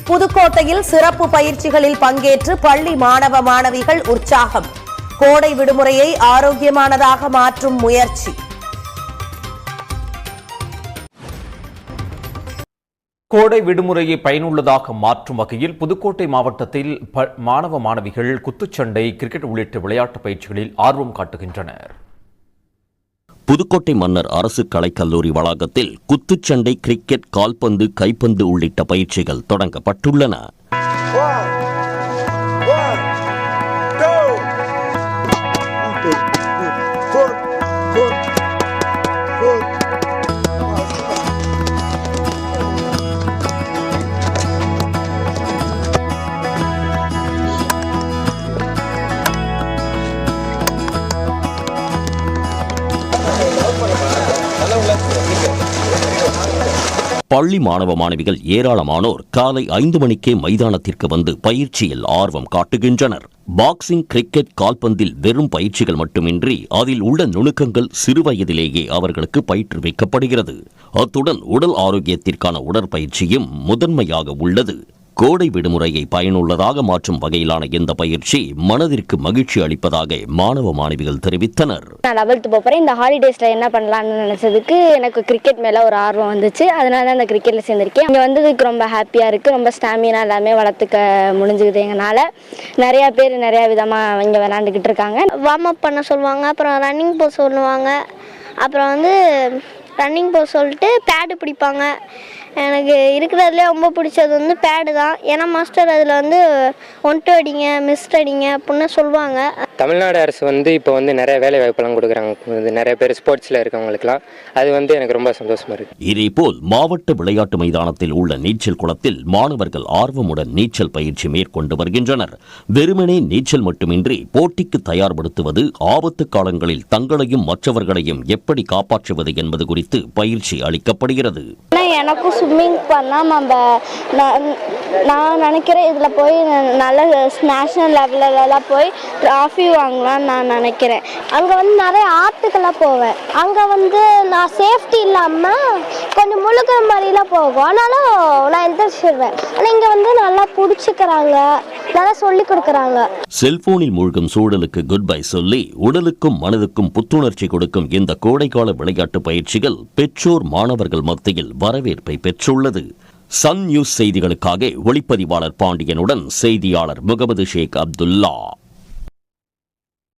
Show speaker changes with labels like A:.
A: புதுக்கோட்டையில் சிறப்பு பயிற்சிகளில் பங்கேற்று பள்ளி மாணவ மாணவிகள் உற்சாகம். கோடை விடுமுறையை ஆரோக்கியமானதாக மாற்றும் முயற்சி.
B: கோடை விடுமுறையை பயனுள்ளதாக மாற்றும் வகையில் புதுக்கோட்டை மாவட்டத்தில் மாணவ மாணவிகள் குத்துச்சண்டை, கிரிக்கெட் உள்ளிட்ட விளையாட்டு பயிற்சிகளில் ஆர்வம் காட்டுகின்றனர்.
C: புதுக்கோட்டை மன்னர் அரசு கலைக்கல்லூரி வளாகத்தில் குத்துச்சண்டை, கிரிக்கெட், கால்பந்து, கைப்பந்து உள்ளிட்ட பயிற்சிகள் தொடங்கப்பட்டுள்ளன. பள்ளி மாணவ மாணவிகள் ஏராளமானோர் காலை 5 மணிக்கே மைதானத்திற்கு வந்து பயிற்சியில் ஆர்வம் காட்டுகின்றனர். பாக்ஸிங், கிரிக்கெட், கால்பந்தில் வெறும் பயிற்சிகள் மட்டுமின்றி அதில் உள்ள நுணுக்கங்கள் சிறுவயதிலேயே அவர்களுக்கு பயிற்றுவிக்கப்படுகிறது. அத்துடன் உடல் ஆரோக்கியத்திற்கான உடற்பயிற்சியும் முதன்மையாக உள்ளது. கோடை விடுமுறையை பயனுள்ளதாக மாற்றும் வகையிலான இந்த பயிற்சி மனதிற்கு மகிழ்ச்சி அளிப்பதாக மாணவ மாணவிகள் தெரிவித்தனர்.
D: நான் 11th போகிறேன். இந்த ஹாலிடேஸ்ல என்ன பண்ணலாம்னு நினைச்சதுக்கு எனக்கு கிரிக்கெட் மேல ஒரு ஆர்வம் வந்துச்சு. அதனால தான் இந்த கிரிக்கெட்ல சேர்ந்திருக்கேன். இங்க வந்ததுக்கு ரொம்ப ஹாப்பியா இருக்கு. ரொம்ப ஸ்டாமினா எல்லாமே வளர்த்துக்க முடிஞ்சுது. எங்களால நிறைய பேர் நிறைய விதமா இங்க விளையாண்டுக்கிட்டு இருக்காங்க.
E: வார்ம் அப் பண்ண சொல்லுவாங்க, அப்புறம் ரன்னிங் போக சொல்லுவாங்க, அப்புறம் ரன்னிங் போக சொல்லிட்டு பேடு பிடிப்பாங்க. எனக்கு இருக்கிறதுலே ரொம்ப பிடிச்சது பேடு தான். ஏன்னா மாஸ்டர் அதில் 1-2 அடிங்க, மிஸ்ட் அடிங்க அப்படின்னு சொல்லுவாங்க.
F: தமிழ்நாடு அரசு இப்போ நிறைய வேலை வாய்ப்பெல்லாம் கொடுக்குறாங்க. நிறைய பேர் ஸ்போர்ட்ஸில் இருக்கவங்களுக்குலாம் அது எனக்கு ரொம்ப சந்தோஷமா இருக்கு.
C: இதேபோல் மாவட்ட விளையாட்டு மைதானத்தில் உள்ள நீச்சல் குளத்தில் மாணவர்கள் ஆர்வமுடன் நீச்சல் பயிற்சி மேற்கொண்டு வருகின்றனர். வெறுமனே நீச்சல் மட்டுமின்றி போட்டிக்கு தயார்படுத்துவது, ஆபத்து காலங்களில் தங்களையும் மற்றவர்களையும் எப்படி காப்பாற்றுவது என்பது குறித்து பயிற்சி அளிக்கப்படுகிறது.
E: எனக்கும் ஸ்விம்மிங் பண்ணால் நான் நினைக்கிறேன் இதில் போய் நல்ல நேஷனல் லெவலெல்லாம் போய் ட்ராஃபி வாங்கலான்னு நான் நினைக்கிறேன். அங்கே நிறைய ஆற்றுக்கெல்லாம் போவேன். அங்கே நான் சேஃப்டி இல்லாமல் கொஞ்சம் முழுக்கிற மாதிரிலாம் போகும். ஆனாலும் நான் எழுந்திரிச்சிடுவேன். ஆனால் இங்கே நல்லா பிடிச்சிக்கிறாங்க, நல்லா சொல்லி கொடுக்குறாங்க.
C: செல்போனில் மூழ்கும் சூழலுக்கு குட் பை சொல்லி உடலுக்கும் மனதுக்கும் புத்துணர்ச்சி கொடுக்கும் இந்த கோடைக்கால விளையாட்டு பயிற்சிகள் பெற்றோர், மாணவர்கள் மத்தியில் வரவேற்பை பெற்றுள்ளது. சன் நியூஸ் செய்திகளுக்காக ஒளிப்பதிவாளர் பாண்டியனுடன் செய்தியாளர் முகமது ஷேக் அப்துல்லா.